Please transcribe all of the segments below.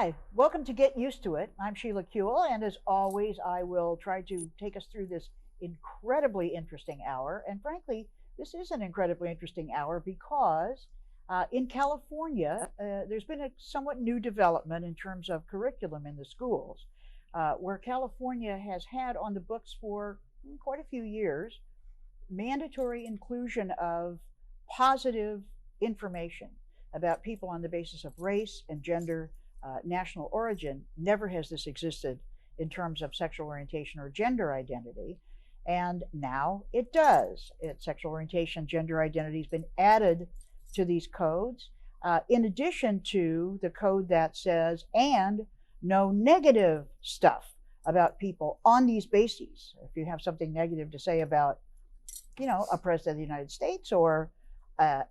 Hi, welcome to Get Used to It. I'm Sheila Kuehl, and as always, I will try to take us through this incredibly interesting hour. And frankly, this is an incredibly interesting hour because in California, there's been a somewhat new development in terms of curriculum in the schools, where California has had on the books for quite a few years mandatory inclusion of positive information about people on the basis of race and gender, national origin. Never has this existed in terms of sexual orientation or gender identity. And now it does. Sexual orientation, gender identity has been added to these codes, in addition to the code that says, and no negative stuff about people on these bases. If you have something negative to say about, a president of the United States or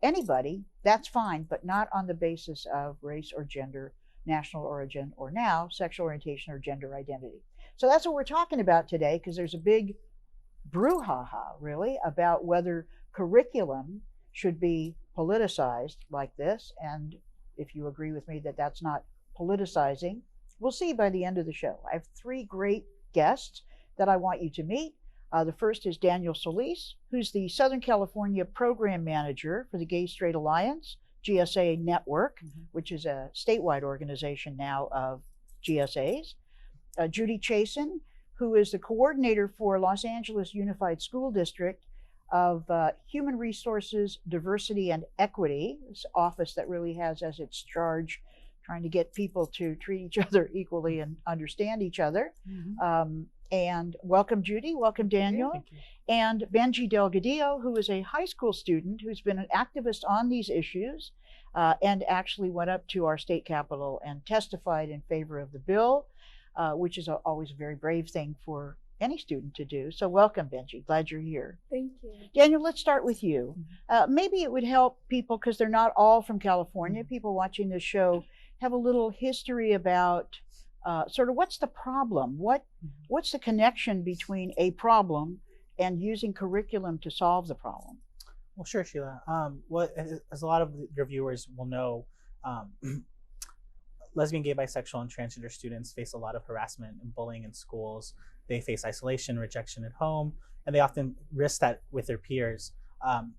anybody, that's fine, but not on the basis of race or gender, national origin, or now sexual orientation or gender identity. So that's what we're talking about today, because there's a big brouhaha, really, about whether curriculum should be politicized like this. And if you agree with me that that's not politicizing, we'll see by the end of the show. I have three great guests that I want you to meet. The first is Daniel Solis, who's the Southern California Program Manager for the Gay Straight Alliance, GSA Network, which is a statewide organization now of GSAs. Judy Chaisson, who is the coordinator for Los Angeles Unified School District of Human Resources, Diversity, and Equity, this office that really has as its charge trying to get people to treat each other equally and understand each other. And welcome, Judy. Welcome, Daniel. Thank you. And Benji Delgadillo, who is a high school student who's been an activist on these issues and actually went up to our state capitol and testified in favor of the bill, which is always a very brave thing for any student to do. So welcome, Benji. Glad you're here. Thank you. Daniel, let's start with you. Maybe it would help people, because they're not all from California, people watching this show have a little history about sort of what's the problem? What's the connection between a problem and using curriculum to solve the problem? Well, sure, Sheila. As a lot of your viewers will know, lesbian, gay, bisexual, and transgender students face a lot of harassment and bullying in schools. They face isolation, rejection at home, and they often risk that with their peers.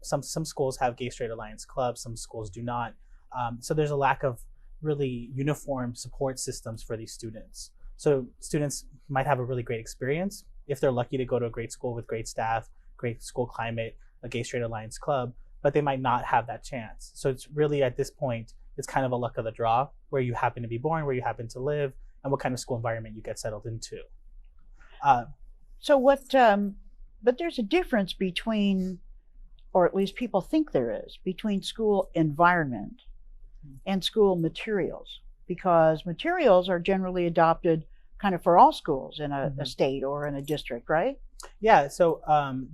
Some schools have gay straight alliance clubs, some schools do not. So there's a lack of really uniform support systems for these students. So students might have a really great experience if they're lucky to go to a great school with great staff, great school climate, a gay straight alliance club, but they might not have that chance. So it's really, at this point, it's kind of a luck of the draw, where you happen to be born, where you happen to live, and what kind of school environment you get settled into. But there's a difference between, or at least people think there is, between school environment and school materials, because materials are generally adopted kind of for all schools in a state or in a district, right? Yeah, so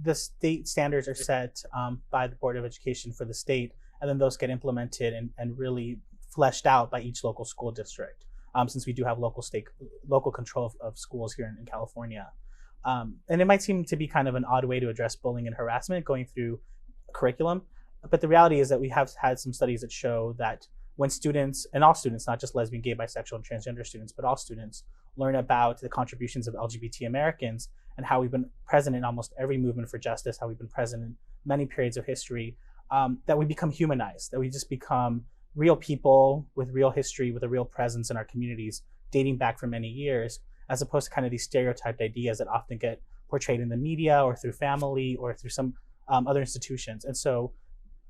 the state standards are set by the Board of Education for the state, and then those get implemented and really fleshed out by each local school district, since we do have local control of schools here in California. And it might seem to be kind of an odd way to address bullying and harassment going through curriculum, but the reality is that we have had some studies that show that when students, and all students, not just lesbian, gay, bisexual, and transgender students, but all students, learn about the contributions of LGBT Americans and how we've been present in almost every movement for justice, how we've been present in many periods of history, that we become humanized, that we just become real people with real history, with a real presence in our communities, dating back for many years, as opposed to kind of these stereotyped ideas that often get portrayed in the media or through family or through some other institutions. And so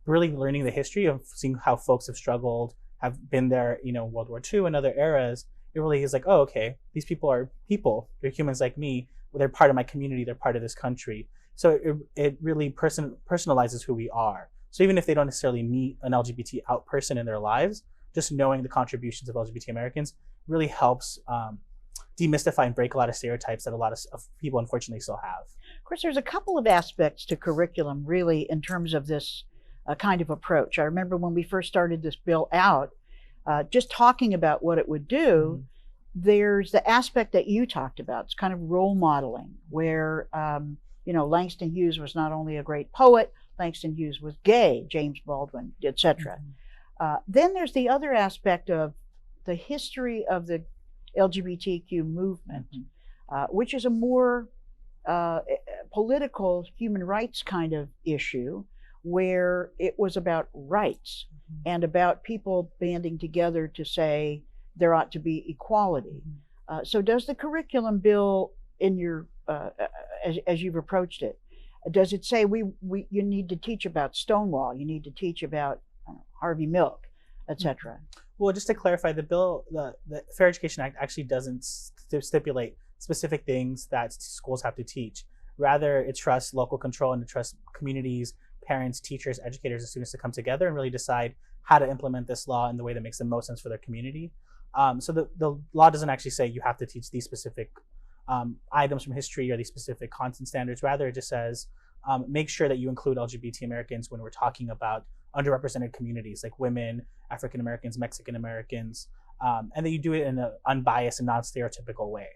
really learning the history of seeing how folks have struggled, have been there, World War II and other eras, it really is like, oh, okay, these people are people. They're humans like me. They're part of my community. They're part of this country. So it really personalizes who we are. So even if they don't necessarily meet an LGBT out person in their lives, just knowing the contributions of LGBT Americans really helps demystify and break a lot of stereotypes that a lot of people unfortunately still have. Of course, there's a couple of aspects to curriculum really in terms of this kind of approach. I remember when we first started this bill out, just talking about what it would do, there's the aspect that you talked about. It's kind of role modeling, where Langston Hughes was not only a great poet, Langston Hughes was gay, James Baldwin, etc. Then there's the other aspect of the history of the LGBTQ movement, which is a more political human rights kind of issue, where it was about rights and about people banding together to say there ought to be equality. So does the curriculum bill in your, as you've approached it, does it say you need to teach about Stonewall, you need to teach about Harvey Milk, etc.? Well, just to clarify, the bill, the Fair Education Act actually doesn't stipulate specific things that schools have to teach. Rather, it trusts local control and it trusts communities, parents, teachers, educators, and students to come together and really decide how to implement this law in the way that makes the most sense for their community. So the law doesn't actually say you have to teach these specific items from history or these specific content standards. Rather, it just says make sure that you include LGBT Americans when we're talking about underrepresented communities like women, African Americans, Mexican Americans, and that you do it in an unbiased and non-stereotypical way.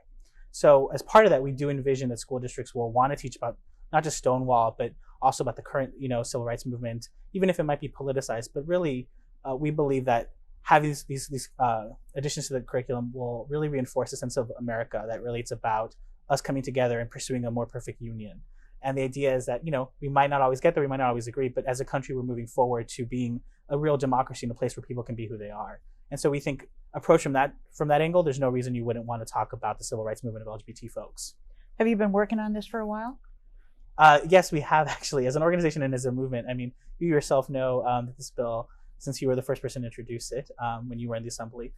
So as part of that, we do envision that school districts will want to teach about not just Stonewall, but also about the current, civil rights movement, even if it might be politicized. But really, we believe that having these additions to the curriculum will really reinforce a sense of America, that really it's about us coming together and pursuing a more perfect union. And the idea is that, we might not always get there, we might not always agree, but as a country, we're moving forward to being a real democracy in a place where people can be who they are. And so we think, approach from that angle, there's no reason you wouldn't want to talk about the civil rights movement of LGBT folks. Have you been working on this for a while? Yes, we have actually, as an organization and as a movement. I mean, you yourself know that this bill, since you were the first person to introduce it when you were in the assembly,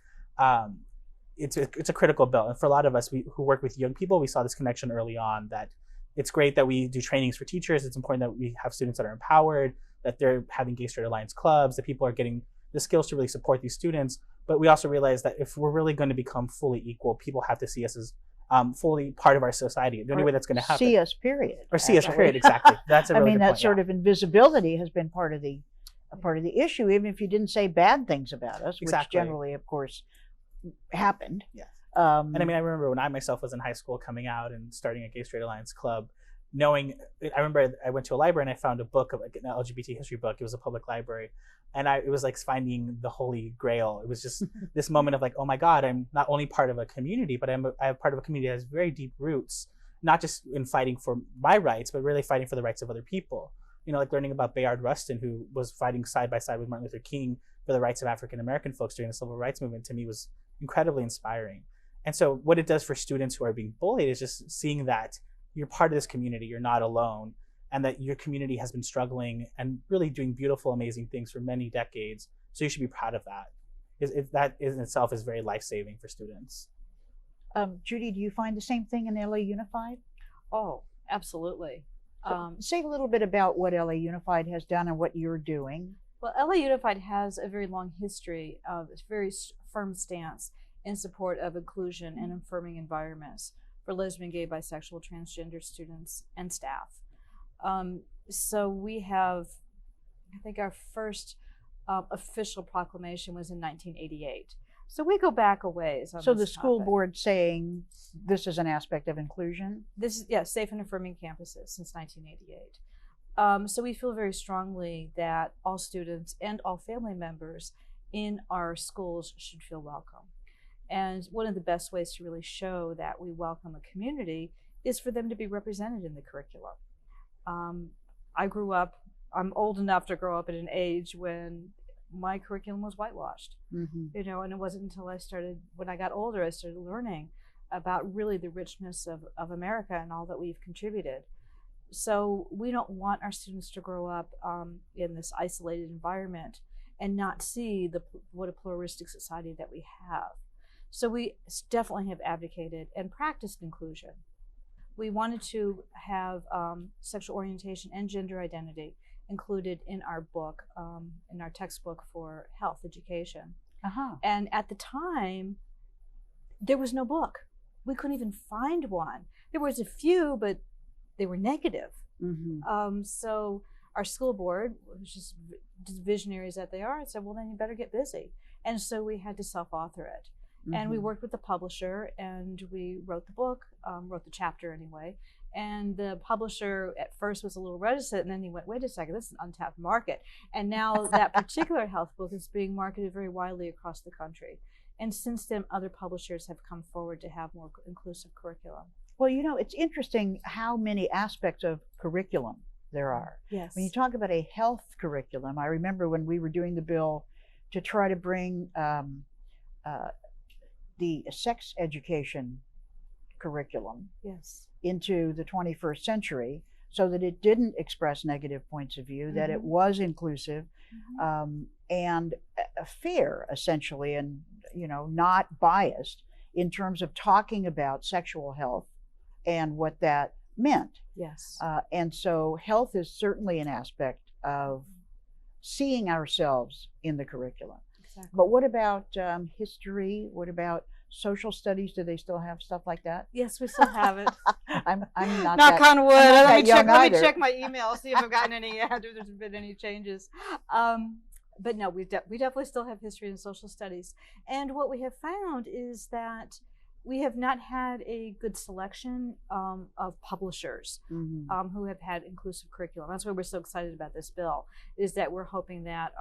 it's a critical bill. And for a lot of us who work with young people, we saw this connection early on, that it's great that we do trainings for teachers. It's important that we have students that are empowered, that they're having Gay Straight Alliance clubs, that people are getting the skills to really support these students. But we also realize that if we're really going to become fully equal, people have to see us as fully part of our society. The only way that's going to happen. See us, period. Or see us, period. Exactly. That's a really good that point, sort of invisibility has been part of the issue, even if you didn't say bad things about us, which generally, of course, happened. Yes. And I mean, I remember when I myself was in high school coming out and starting a Gay Straight Alliance club, I remember I went to a library and I found a book of an LGBT history book. It was a public library. And it was like finding the Holy Grail. It was just this moment of like, oh my God, I'm not only part of a community, but I'm part of a community that has very deep roots, not just in fighting for my rights, but really fighting for the rights of other people. Like learning about Bayard Rustin, who was fighting side by side with Martin Luther King for the rights of African American folks during the civil rights movement, to me was incredibly inspiring. And so what it does for students who are being bullied is just seeing that you're part of this community, you're not alone, and that your community has been struggling and really doing beautiful, amazing things for many decades. So you should be proud of that. That in itself is very life-saving for students. Judy, do you find the same thing in LA Unified? Oh, absolutely. So say a little bit about what LA Unified has done and what you're doing. Well, LA Unified has a very long history of a very firm stance in support of inclusion and affirming environments for lesbian, gay, bisexual, transgender students and staff. So we have, I think our first official proclamation was in 1988. So we go back a ways. So the school board saying this is an aspect of inclusion? This is, yeah, safe and affirming campuses since 1988. So we feel very strongly that all students and all family members in our schools should feel welcome. And one of the best ways to really show that we welcome a community is for them to be represented in the curriculum. I'm old enough to grow up at an age when my curriculum was whitewashed, and it wasn't until when I got older, I started learning about really the richness of America and all that we've contributed. So we don't want our students to grow up in this isolated environment and not see what a pluralistic society that we have. So we definitely have advocated and practiced inclusion. We wanted to have sexual orientation and gender identity included in our book, in our textbook for health education. And at the time, there was no book. We couldn't even find one. There was a few, but they were negative. So our school board, which is visionaries that they are, said, well, then you better get busy. And so we had to self-author it. And we worked with the publisher and we wrote the book, wrote the chapter anyway. And the publisher at first was a little reticent, and then he went, wait a second, this is an untapped market. And now that particular health book is being marketed very widely across the country. And since then, other publishers have come forward to have more inclusive curriculum. Well, you know, it's interesting how many aspects of curriculum there are. Yes. When you talk about a health curriculum, I remember when we were doing the bill to try to bring the sex education curriculum Yes. into the 21st century so that it didn't express negative points of view, that it was inclusive and fair, essentially, and, you know, not biased in terms of talking about sexual health and what that meant. Yes. And so health is certainly an aspect of seeing ourselves in the curriculum. Exactly. But what about history? What about social studies? Do they still have stuff like that? Yes, we still have it. I'm not Knock that, on wood. I'm not Let that young me either. check my email, see if I've gotten any yet, if there's been any changes. But no, we definitely still have history and social studies. And what we have found is that we have not had a good selection of publishers who have had inclusive curriculum. That's why we're so excited about this bill, is that we're hoping that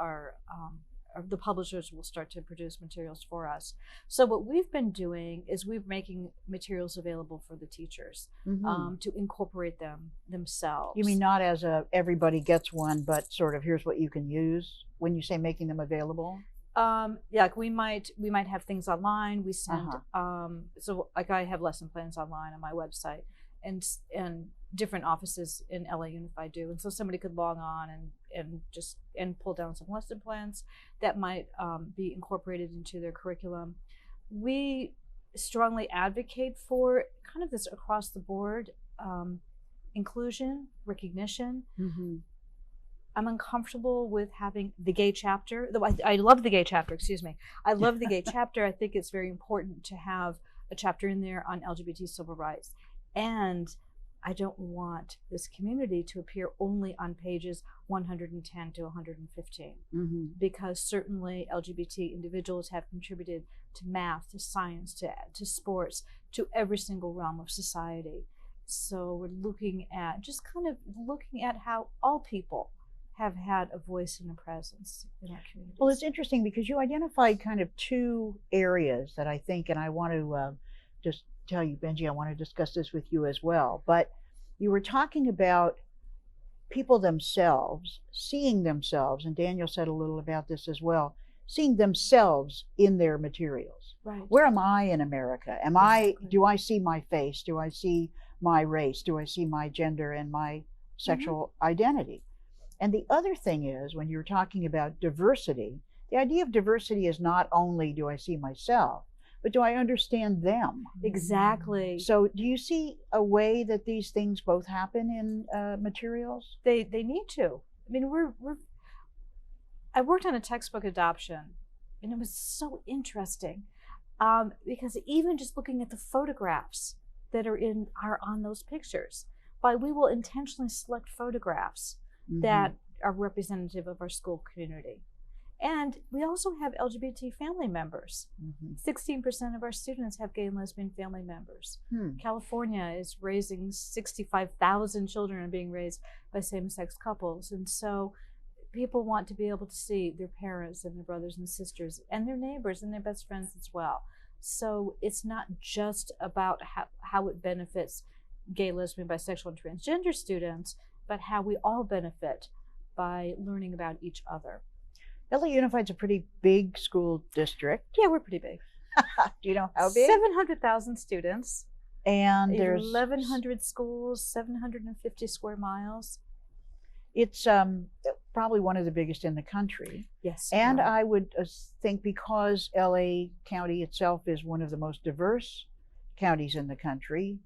the publishers will start to produce materials for us. So what we've been doing is we're making materials available for the teachers to incorporate them themselves. You mean not as a everybody gets one, but sort of here's what you can use when you say making them available? Yeah, like we might have things online. We send so like I have lesson plans online on my website, and different offices in LA Unified do, and so somebody could log on and pull down some lesson plans that might be incorporated into their curriculum. We strongly advocate for kind of this across the board inclusion, recognition. I'm uncomfortable with having the gay chapter. Though I love the gay chapter, excuse me. I love the gay chapter. I think it's very important to have a chapter in there on LGBT civil rights. And I don't want this community to appear only on pages 110 to 115, because certainly LGBT individuals have contributed to math, to science, to sports, to every single realm of society. So we're looking at how all people have had a voice and a presence in our community. Well, it's interesting because you identified kind of two areas that I think, and I want to just tell you, Benji, I want to discuss this with you as well. But you were talking about people themselves, seeing themselves, and Daniel said a little about this as well, seeing themselves in their materials. Right. Where am I in America? Do I see my face? Do I see my race? Do I see my gender and my sexual identity? And the other thing is, when you're talking about diversity, the idea of diversity is not only do I see myself, but do I understand them? Exactly. So do you see a way that these things both happen in materials? They need to. I mean, I worked on a textbook adoption, and it was so interesting because even just looking at the photographs that are on those pictures, we will intentionally select photographs that are representative of our school community. And we also have LGBT family members. 16% of our students have gay and lesbian family members. California is raising 65,000 children are being raised by same-sex couples. And so people want to be able to see their parents and their brothers and sisters and their neighbors and their best friends as well. So it's not just about how it benefits gay, lesbian, bisexual, and transgender students, but how we all benefit by learning about each other. LA Unified's a pretty big school district. Yeah, we're pretty big. Do you know how big? 700,000 students. And there's 1,100 schools, 750 square miles. It's probably one of the biggest in the country. Yes. And I would think because LA County itself is one of the most diverse counties in the country,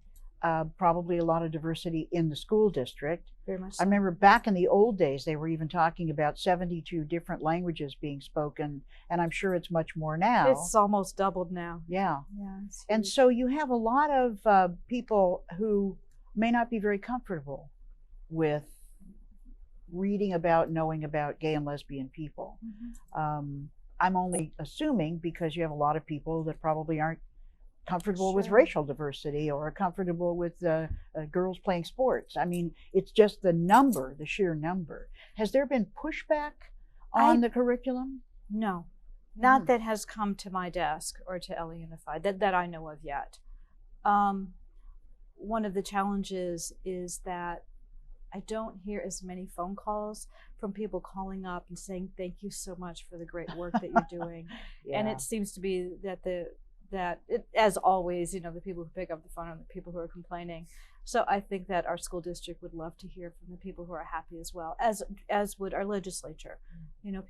probably a lot of diversity in the school district. Very much so. I remember back in the old days, they were even talking about 72 different languages being spoken, and I'm sure it's much more now. It's almost doubled now. Yeah. Yeah. And so you have a lot of people who may not be very comfortable with reading about, knowing about gay and lesbian people. I'm only assuming because you have a lot of people that probably aren't comfortable with racial diversity or comfortable with girls playing sports. I mean, it's just the sheer number. Has there been pushback on the curriculum? No, Not that has come to my desk or to LA Unified that I know of yet. One of the challenges is that I don't hear as many phone calls from people calling up and saying thank you so much for the great work that you're doing. And it seems to be that as always, the people who pick up the phone are the people who are complaining. So I think that our school district would love to hear from the people who are happy as well, as would our legislature.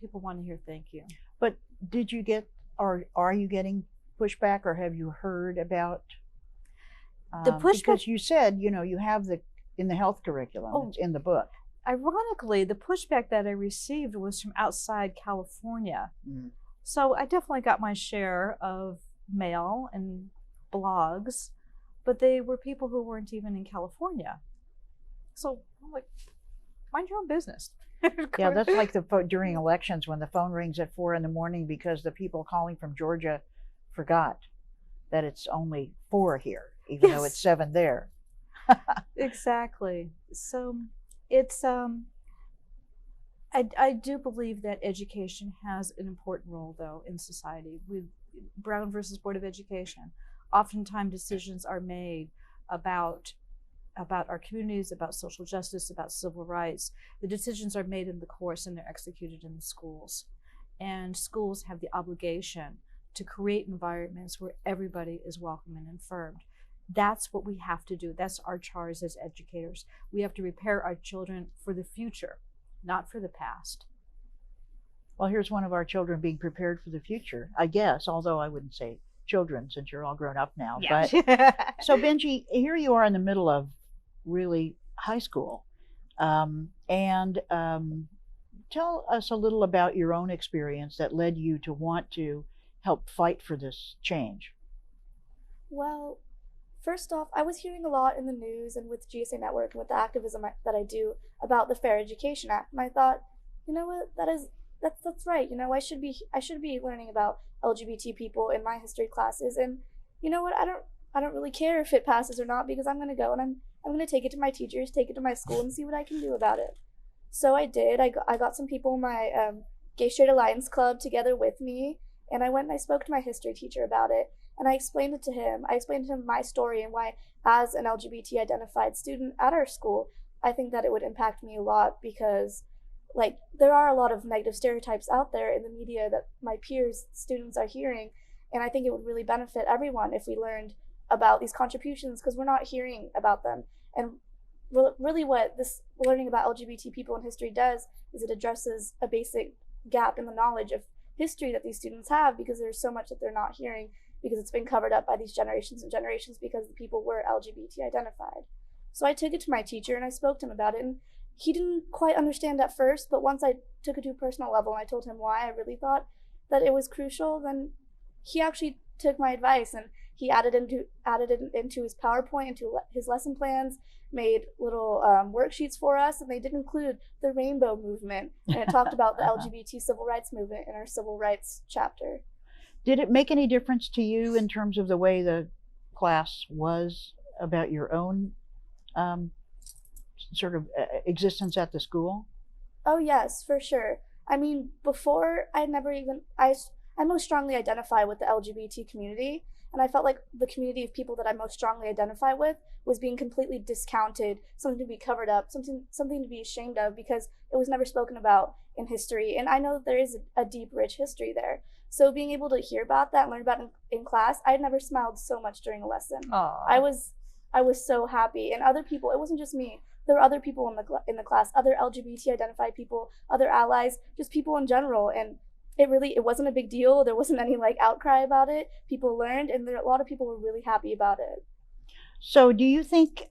People want to hear thank you. But did you get, or are you getting pushback, or have you heard about the pushback? Because you said, you have in the health curriculum, it's in the book. Ironically, the pushback that I received was from outside California. So I definitely got my share of mail and blogs, but they were people who weren't even in California. So I'm like, mind your own business. Yeah, that's like during elections when the phone rings at 4 a.m. because the people calling from Georgia forgot that it's only 4 here, even though it's 7 there. Exactly. So it's I do believe that education has an important role, though, in society. With Brown versus Board of Education, oftentimes decisions are made about our communities, about social justice, about civil rights. The decisions are made in the course and they're executed in the schools. And schools have the obligation to create environments where everybody is welcome and affirmed. That's what we have to do. That's our charge as educators. We have to prepare our children for the future, not for the past. Well, here's one of our children being prepared for the future, I guess, although I wouldn't say children since you're all grown up now. Yeah. But so Benji, here you are in the middle of really high school. Tell us a little about your own experience that led you to want to help fight for this change. Well, first off, I was hearing a lot in the news and with GSA Network and with the activism that I do about the Fair Education Act, and I thought, you know what, that's right. I should be learning about LGBT people in my history classes, and you know what, I don't really care if it passes or not, because I'm gonna go and I'm gonna take it to my teachers, take it to my school, and see what I can do about it. So I did. I got some people in my Gay Straight Alliance Club together with me, and I went and I spoke to my history teacher about it, and I explained it to him. I explained to him my story and why, as an LGBT identified student at our school, I think that it would impact me a lot, because there are a lot of negative stereotypes out there in the media that my peers, students, are hearing, and I think it would really benefit everyone if we learned about these contributions, because we're not hearing about them. And really what this learning about LGBT people in history does is it addresses a basic gap in the knowledge of history that these students have, because there's so much that they're not hearing, because it's been covered up by these generations and generations because the people were LGBT identified. So I took it to my teacher and I spoke to him about it, and he didn't quite understand at first, but once I took it to a personal level and I told him why I really thought that it was crucial, then he actually took my advice and he added it into his PowerPoint, into his lesson plans, made little worksheets for us, and they did include the rainbow movement, and it talked about the LGBT civil rights movement in our civil rights chapter. Did it make any difference to you in terms of the way the class was about your own sort of existence at the school? Oh yes, for sure. I mean, before I most strongly identify with the LGBT community, and I felt like the community of people that I most strongly identify with was being completely discounted, something to be covered up, something to be ashamed of, because it was never spoken about in history. And I know that there is a deep, rich history there. So being able to hear about that and learn about it in class, I had never smiled so much during a lesson. Aww. I was so happy. And other people, it wasn't just me. There were other people in the class, other LGBT identified people, other allies, just people in general. And it wasn't a big deal. There wasn't any outcry about it. People learned, and a lot of people were really happy about it. So do you think,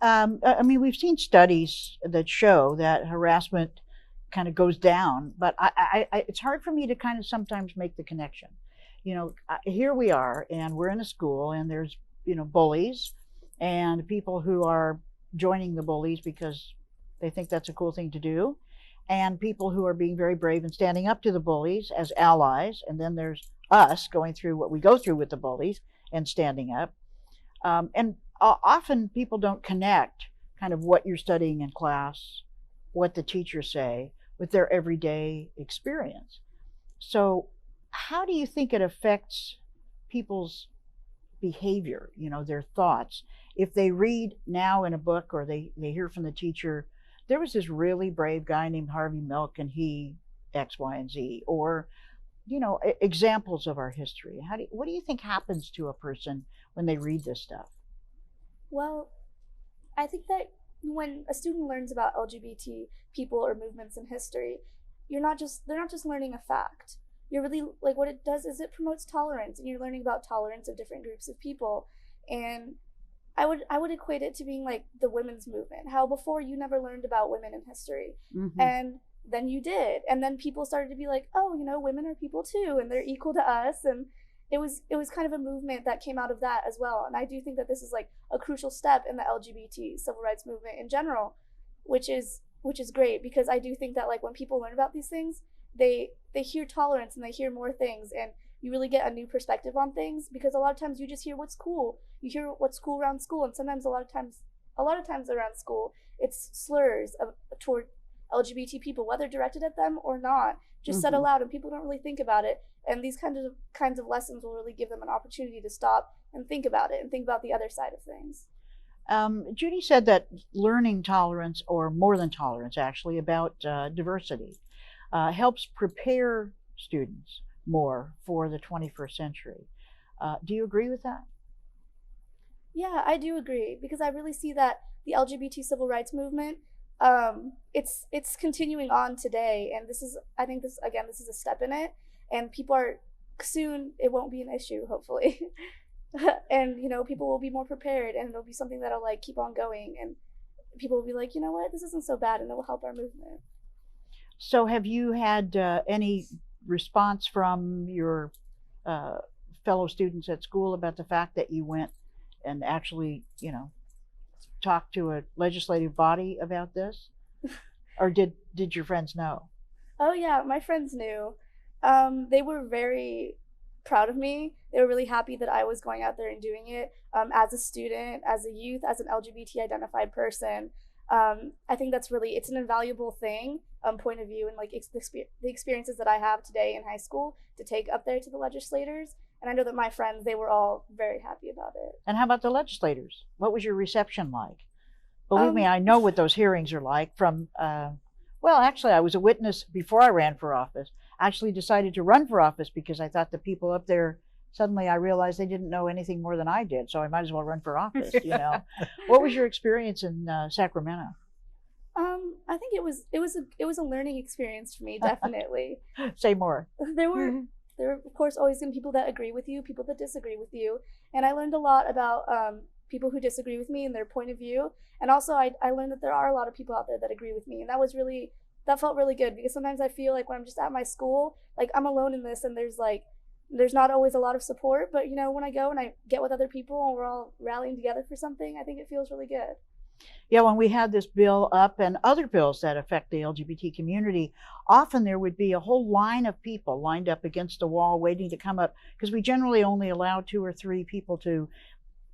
we've seen studies that show that harassment kind of goes down, but it's hard for me to kind of sometimes make the connection. Here we are, and we're in a school, and there's, bullies and people who are joining the bullies because they think that's a cool thing to do, and people who are being very brave and standing up to the bullies as allies, and then there's us going through what we go through with the bullies and standing up. And often people don't connect kind of what you're studying in class, what the teachers say, with their everyday experience. So how do you think it affects people's behavior, their thoughts? If they read now in a book, or they hear from the teacher, there was this really brave guy named Harvey Milk and he X, Y, and Z, or examples of our history. What do you think happens to a person when they read this stuff? Well, I think that when a student learns about LGBT people or movements in history, they're not just learning a fact. You're really, like, what it does is it promotes tolerance, and you're learning about tolerance of different groups of people. And I would equate it to being like the women's movement, how before you never learned about women in history. Mm-hmm. And then you did, and then people started to be like, oh, women are people too, and they're equal to us. And it was kind of a movement that came out of that as well. And I do think that this is like a crucial step in the LGBT civil rights movement in general, which is great, because I do think that, like, when people learn about these things, they hear tolerance and they hear more things, and you really get a new perspective on things, because a lot of times you just hear what's cool. You hear what's cool around school, and sometimes a lot of times around school it's slurs toward LGBT people, whether directed at them or not, just said aloud, and people don't really think about it. And these kinds of lessons will really give them an opportunity to stop and think about it and think about the other side of things. Judy said that learning tolerance, or more than tolerance actually, about diversity helps prepare students more for the 21st century. Do you agree with that? Yeah, I do agree, because I really see that the LGBT civil rights movement, it's continuing on today, and I think this is a step in it, and soon it won't be an issue, hopefully. And people will be more prepared, and it'll be something that'll like keep on going, and people will be like, you know what, this isn't so bad, and it will help our movement. So have you had any response from your fellow students at school about the fact that you went and actually, talked to a legislative body about this? Or did your friends know? Oh yeah, my friends knew. They were very proud of me. They were really happy that I was going out there and doing it as a student, as a youth, as an LGBT identified person. I think it's an invaluable thing, point of view, and like the experiences that I have today in high school to take up there to the legislators. And I know that my friends, they were all very happy about it. And how about the legislators? What was your reception like? Believe me, I know what those hearings are like from, well, actually, I was a witness before I ran for office. I actually decided to run for office because I thought the people up there, suddenly I realized they didn't know anything more than I did, so I might as well run for office, What was your experience in Sacramento? I think it was a learning experience for me, definitely. Say more. There were of course always going to be people that agree with you, people that disagree with you, and I learned a lot about people who disagree with me and their point of view, and also I learned that there are a lot of people out there that agree with me, and that felt really good, because sometimes I feel like when I'm just at my school, like I'm alone in this, and there's not always a lot of support, but when I go and I get with other people and we're all rallying together for something, I think it feels really good. Yeah, when we had this bill up and other bills that affect the LGBT community, often there would be a whole line of people lined up against the wall waiting to come up, because we generally only allow 2 or 3 people to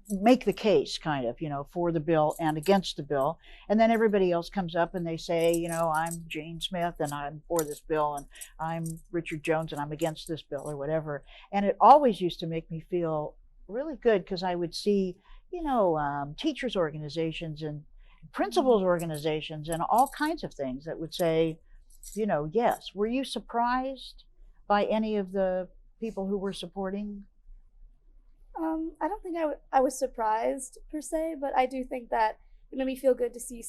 make the case, kind of, for the bill and against the bill. And then everybody else comes up and they say, I'm Jane Smith and I'm for this bill, and I'm Richard Jones and I'm against this bill, or whatever. And it always used to make me feel really good, because I would see teachers organizations and principals organizations and all kinds of things that would say, yes. Were you surprised by any of the people who were supporting? I don't think I was surprised per se, but I do think that it made me feel good to see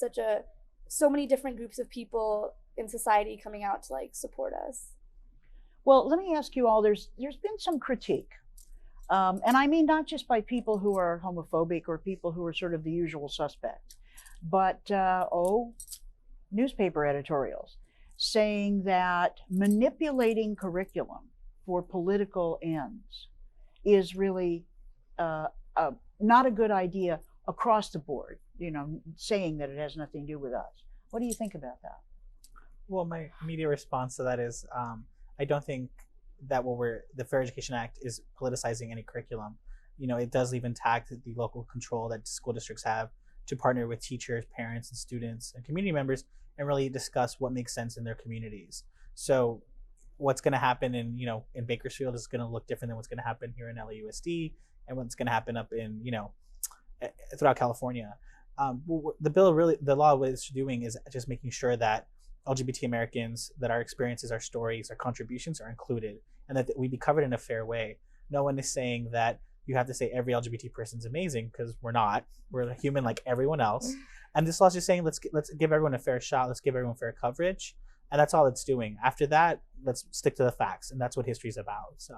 so many different groups of people in society coming out to support us. Well, let me ask you all, there's been some critique. And I mean, not just by people who are homophobic or people who are sort of the usual suspects, but newspaper editorials saying that manipulating curriculum for political ends is really not a good idea across the board, saying that it has nothing to do with us. What do you think about that? Well, my immediate response to that is I don't think that the Fair Education Act is politicizing any curriculum. It does leave intact the local control that school districts have to partner with teachers, parents, and students and community members and really discuss what makes sense in their communities. So what's going to happen in, in Bakersfield is going to look different than what's going to happen here in LAUSD, and what's going to happen up in, throughout California. The law what it's doing is just making sure that LGBT Americans, that our experiences, our stories, our contributions are included, and that we be covered in a fair way. No one is saying that you have to say every LGBT person's amazing, because we're not. We're a human like everyone else. And this law is just saying let's give everyone a fair shot. Let's give everyone fair coverage, and that's all it's doing. After that, let's stick to the facts, and that's what history is about. So,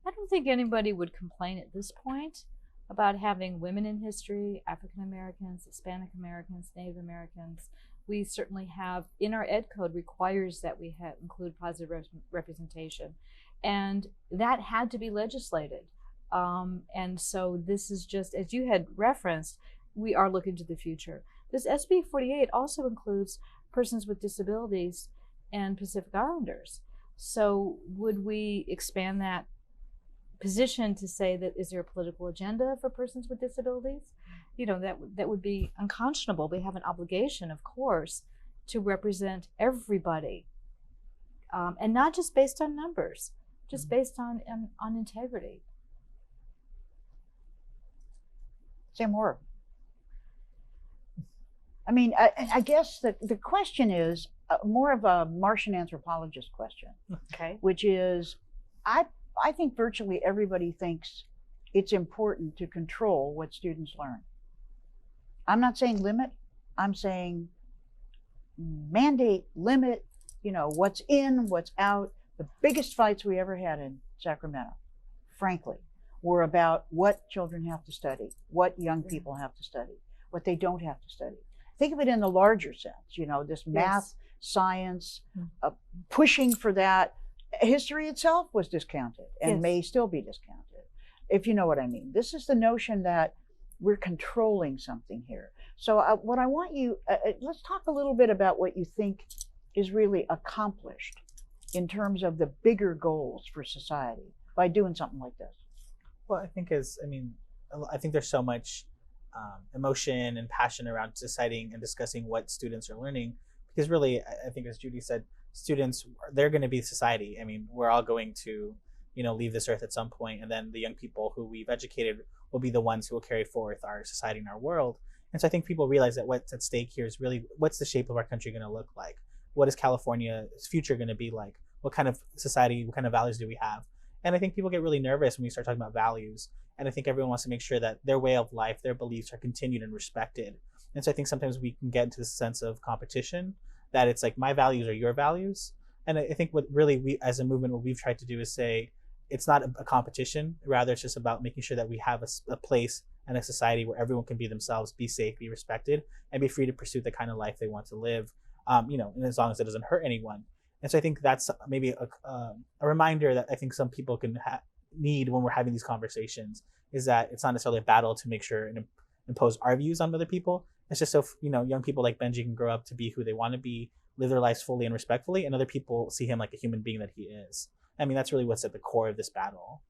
I don't think anybody would complain at this point about having women in history, African Americans, Hispanic Americans, Native Americans. We certainly have, in our ed code, requires that we include positive representation. And that had to be legislated. And so this is just, as you had referenced, we are looking to the future. This SB 48 also includes persons with disabilities and Pacific Islanders. So would we expand that position to say that is there a political agenda for persons with disabilities? That would be unconscionable. We have an obligation, of course, to represent everybody, and not just based on numbers, just based on integrity. Say more. I mean, I guess the question is more of a Martian anthropologist question. Okay. Which is, I think virtually everybody thinks it's important to control what students learn. I'm not saying limit, I'm saying mandate, limit, what's in, what's out. The biggest fights we ever had in Sacramento, frankly, were about what children have to study, what young people have to study, what they don't have to study. Think of it in the larger sense, this math, science, pushing for that. History itself was discounted and may still be discounted, if you know what I mean. This is the notion that we're controlling something here. So what I want you, let's talk a little bit about what you think is really accomplished in terms of the bigger goals for society by doing something like this. Well, I think there's so much emotion and passion around deciding and discussing what students are learning, because really, I think, as Judy said, students, they're going to be society. I mean, we're all going to, leave this earth at some point, and then the young people who we've educated will be the ones who will carry forth our society and our world. And so I think people realize that what's at stake here is really, what's the shape of our country going to look like? What is California's future going to be like? What kind of society, what kind of values do we have? And I think people get really nervous when we start talking about values. And I think everyone wants to make sure that their way of life, their beliefs are continued and respected. And so I think sometimes we can get into this sense of competition, that it's like my values are your values. And I think what really we, as a movement, what we've tried to do is say, it's not a competition. Rather, it's just about making sure that we have a place and a society where everyone can be themselves, be safe, be respected, and be free to pursue the kind of life they want to live, and as long as it doesn't hurt anyone. And so I think that's maybe a reminder that I think some people can need when we're having these conversations, is that it's not necessarily a battle to make sure and impose our views on other people. It's just so, young people like Benji can grow up to be who they want to be, live their lives fully and respectfully, and other people see him like a human being that he is. I mean, that's really what's at the core of this battle.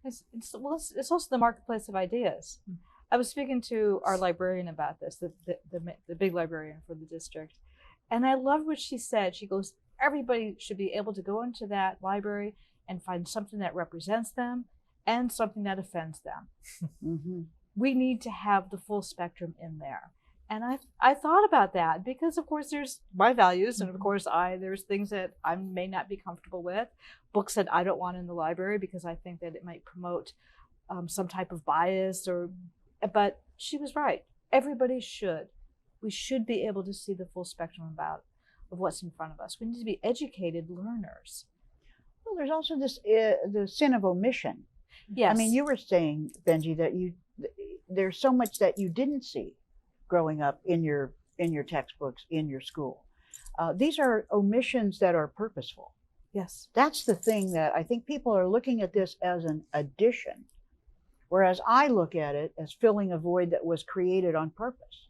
It's also the marketplace of ideas. I was speaking to our librarian about this, the big librarian for the district, and I love what she said. She goes, everybody should be able to go into that library and find something that represents them and something that offends them. Mm-hmm. We need to have the full spectrum in there. And I thought about that, because of course there's my values, and of course there's things that I may not be comfortable with, books that I don't want in the library because I think that it might promote some type of bias, but she was right. Everybody should. We should be able to see the full spectrum of what's in front of us. We need to be educated learners. Well, there's also this the sin of omission. Yes. I mean, you were saying, Benji, that there's so much that you didn't see growing up in your textbooks, in your school. These are omissions that are purposeful. Yes. That's the thing that I think people are looking at this as an addition, whereas I look at it as filling a void that was created on purpose.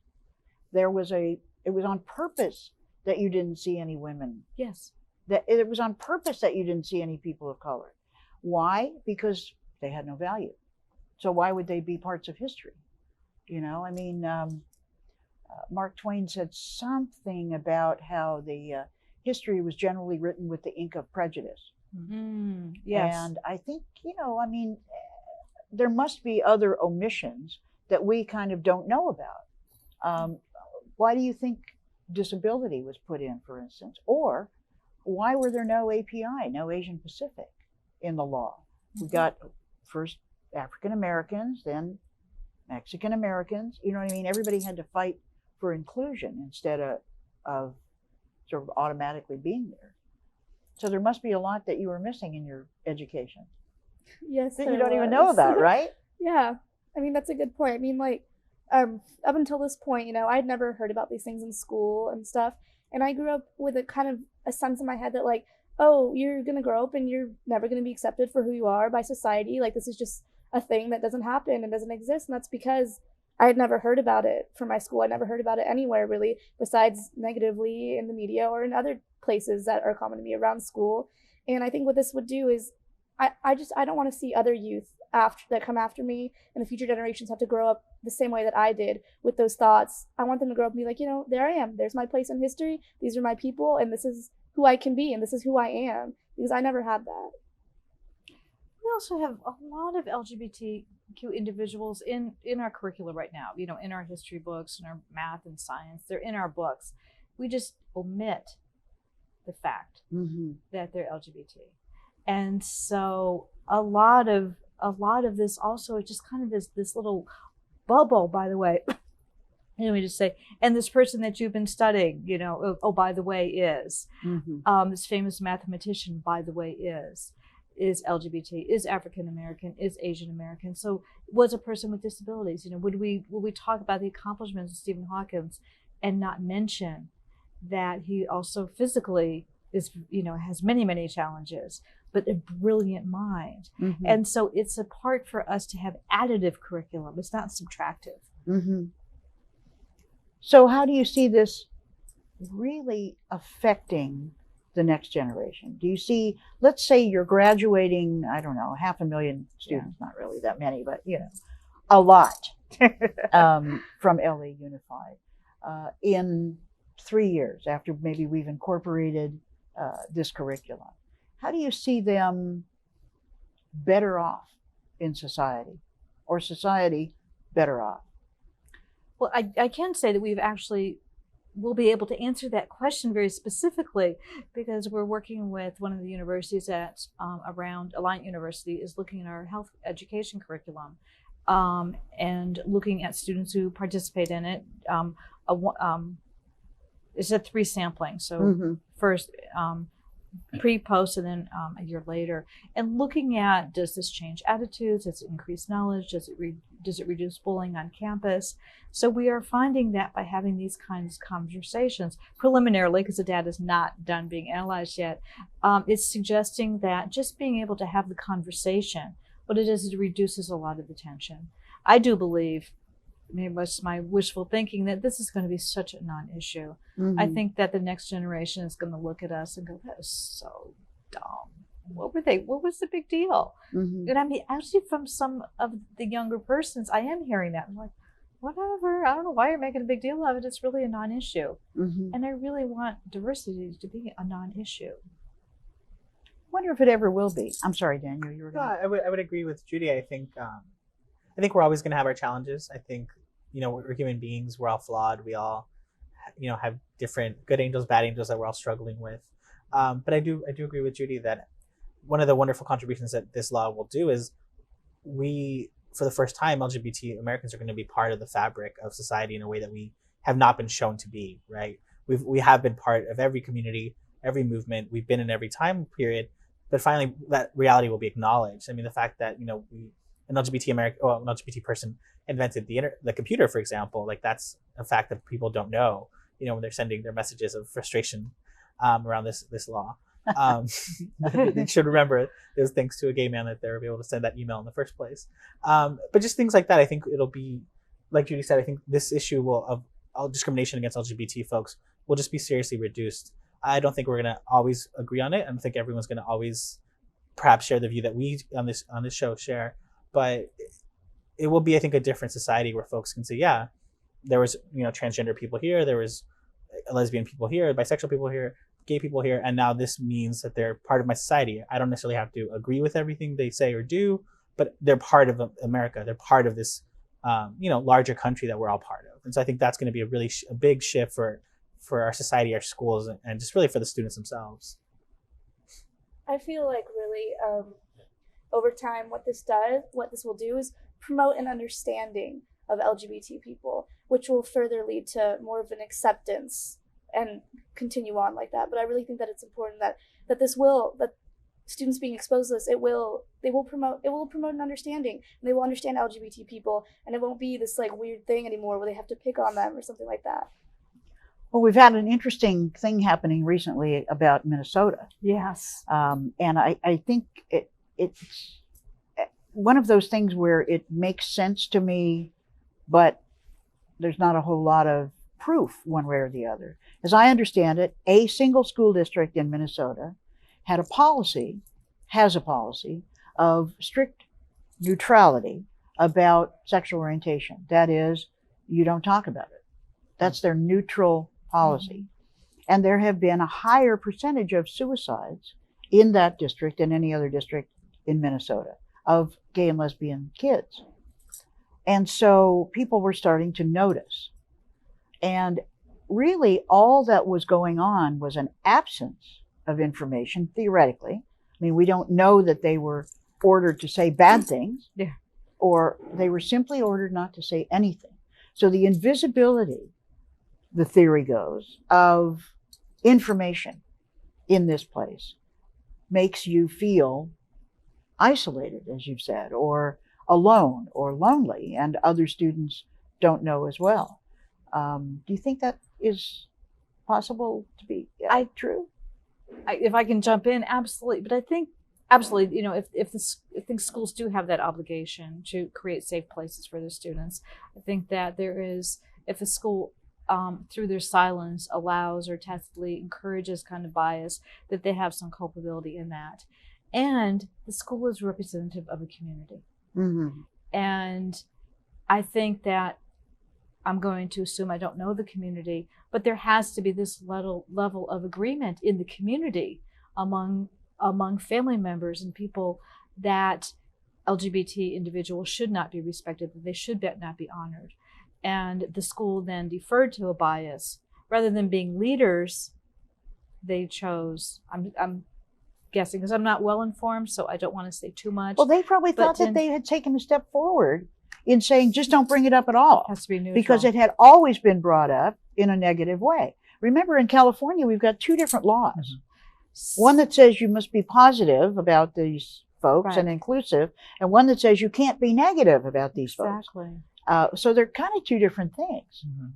It was on purpose that you didn't see any women. Yes. That it was on purpose that you didn't see any people of color. Why? Because they had no value. So why would they be parts of history? Mark Twain said something about how the history was generally written with the ink of prejudice. Yes. And I think, I mean, there must be other omissions that we kind of don't know about. Why do you think disability was put in, for instance? Or why were there no API, no Asian Pacific in the law? We got first African Americans, then Mexican Americans. You know what I mean? Everybody had to fight for inclusion instead of sort of automatically being there. So there must be a lot that you were missing in your education. Yes, that you don't even know about, right? Yeah. I mean, that's a good point. I mean, like, up until this point, I'd never heard about these things in school and stuff. And I grew up with a kind of a sense in my head that, like, oh, you're going to grow up and you're never going to be accepted for who you are by society. Like, this is just a thing that doesn't happen and doesn't exist. And that's because I had never heard about it from my school. I never heard about it anywhere, really, besides negatively in the media or in other places that are common to me around school. And I think what this would do is I don't want to see other youth that come after me and the future generations have to grow up the same way that I did with those thoughts. I want them to grow up and be like, there I am. There's my place in history. These are my people, and this is who I can be, and this is who I am, because I never had that. We also have a lot of LGBTQ individuals in our curricula right now, in our history books, in our math and science. They're in our books. We just omit the fact that they're LGBT. And so a lot of this also is just kind of this little bubble, by the way. Let me just say, and this person that you've been studying, oh, by the way, is this famous mathematician, by the way, is LGBT, is African American, is Asian American, so was a person with disabilities. Would we talk about the accomplishments of Stephen Hawking and not mention that he also physically is, has many, many challenges, but a brilliant mind. And so it's a part for us to have additive curriculum. It's not subtractive. So how do you see this really affecting the next generation? Do you see, let's say you're graduating, I don't know, 500,000 students, not really that many, but a lot from LA Unified in 3 years after maybe we've incorporated this curriculum. How do you see them better off in society, or society better off? Well, I can say that we'll be able to answer that question very specifically, because we're working with one of the universities at around Alliant University is looking at our health education curriculum and looking at students who participate in it. It's a 3 sampling. So first, pre, post, and then a year later, and looking at, does this change attitudes? Does it increase knowledge? Does it reduce bullying on campus? So we are finding that by having these kinds of conversations preliminarily, because the data is not done being analyzed yet, it's suggesting that just being able to have the conversation, what it is, it reduces a lot of the tension. I do believe, maybe it's my wishful thinking, that this is going to be such a non-issue. I think that the next generation is going to look at us and go, that is so dumb. What was the big deal? And I mean, actually from some of the younger persons, I am hearing that. I'm like, whatever, I don't know why you're making a big deal of it. It's really a non-issue. And I really want diversity to be a non-issue. Wonder if it ever will be. I'm sorry, Daniel, you were going to... I would agree with Judy. I think we're always going to have our challenges. I think, we're human beings. We're all flawed. We all, have different good angels, bad angels that we're all struggling with. But I do agree with Judy that one of the wonderful contributions that this law will do is for the first time, LGBT Americans are going to be part of the fabric of society in a way that we have not been shown to be, right? We have been part of every community, every movement. We've been in every time period, but finally that reality will be acknowledged. I mean, the fact that, an LGBT person invented the computer, for example, like that's a fact that people don't know, when they're sending their messages of frustration around this law. They should remember it was thanks to a gay man that they were able to send that email in the first place. But just things like that, I think it'll be, like Judy said, I think this issue of discrimination against LGBT folks will just be seriously reduced. I don't think we're going to always agree on it. I don't think everyone's going to always perhaps share the view that we on this show share, but it will be, I think, a different society where folks can say, yeah, there was, transgender people here, there was lesbian people here, bisexual people here, gay people here, and now this means that they're part of my society. I don't necessarily have to agree with everything they say or do, but they're part of America. They're part of this, larger country that we're all part of. And so I think that's going to be a big shift for our society, our schools, and just really for the students themselves. I feel like really over time what this will do is promote an understanding of LGBT people, which will further lead to more of an acceptance and continue on like that. But I really think that it's important that students being exposed to this, it will promote an understanding, and they will understand LGBT people, and it won't be this like weird thing anymore where they have to pick on them or something like that. Well, we've had an interesting thing happening recently about Minnesota. Yes. And I think it's one of those things where it makes sense to me, but there's not a whole lot of proof one way or the other. As I understand it, a single school district in Minnesota has a policy of strict neutrality about sexual orientation. That is, you don't talk about it. That's their neutral policy. And there have been a higher percentage of suicides in that district than any other district in Minnesota of gay and lesbian kids. And so people were starting to notice. And really all that was going on was an absence of information, theoretically. I mean, we don't know that they were ordered to say bad things, or they were simply ordered not to say anything. So the invisibility, the theory goes, of information in this place makes you feel isolated, as you've said, or alone or lonely, and other students don't know as well. Do you think that is possible to be true? If I can jump in, absolutely. But I think absolutely, if schools do have that obligation to create safe places for their students, I think that if a school through their silence allows or tacitly encourages kind of bias, that they have some culpability in that. And the school is representative of a community. Mm-hmm. And I think that I'm going to assume I don't know the community, but there has to be this level of agreement in the community among family members and people that LGBT individuals should not be respected, that they should not be honored. And the school then deferred to a bias. Rather than being leaders, they chose, I'm guessing, because I'm not well informed, so I don't want to say too much. Well, they probably thought that they had taken a step forward in saying, just don't bring it up at all. It has to be neutral. Because it had always been brought up in a negative way. Remember, in California, we've got two different laws. Mm-hmm. One that says you must be positive about these folks and inclusive, and one that says you can't be negative about these folks. So they're kind of two different things. Mm-hmm.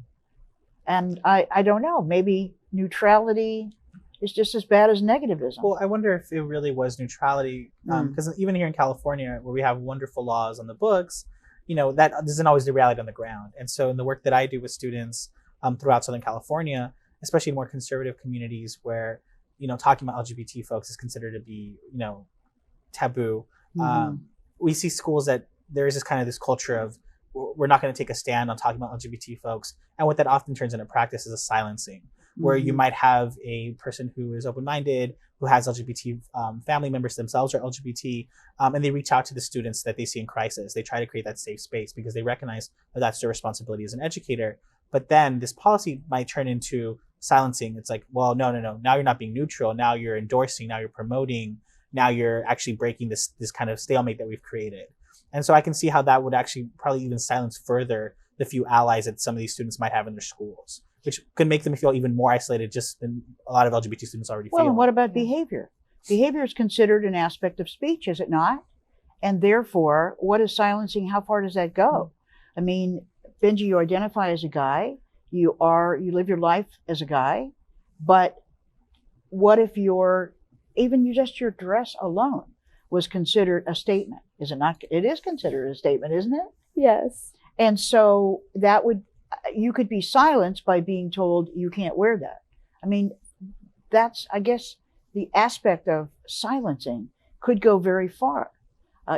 And I don't know, maybe neutrality is just as bad as negativism. Well, I wonder if it really was neutrality, because even here in California, where we have wonderful laws on the books, that isn't always the reality on the ground. And so in the work that I do with students throughout Southern California, especially in more conservative communities where, talking about LGBT folks is considered to be, taboo, we see schools that there is this culture of, we're not going to take a stand on talking about LGBT folks. And what that often turns into practice is a silencing, where you might have a person who is open-minded, who has LGBT family members themselves are LGBT, and they reach out to the students that they see in crisis. They try to create that safe space because they recognize that that's their responsibility as an educator. But then this policy might turn into silencing. It's like, well, no. Now you're not being neutral. Now you're endorsing. Now you're promoting. Now you're actually breaking this kind of stalemate that we've created. And so I can see how that would actually probably even silence further the few allies that some of these students might have in their schools, which could make them feel even more isolated just than a lot of LGBT students already feel. Well, and what about behavior? Behavior is considered an aspect of speech, is it not? And therefore, what is silencing? How far does that go? I mean, Benji, you identify as a guy. You live your life as a guy. But what if your dress alone was considered a statement? Is it not? It is considered a statement, isn't it? Yes. And so you could be silenced by being told you can't wear that. I mean, that's, I guess, the aspect of silencing could go very far.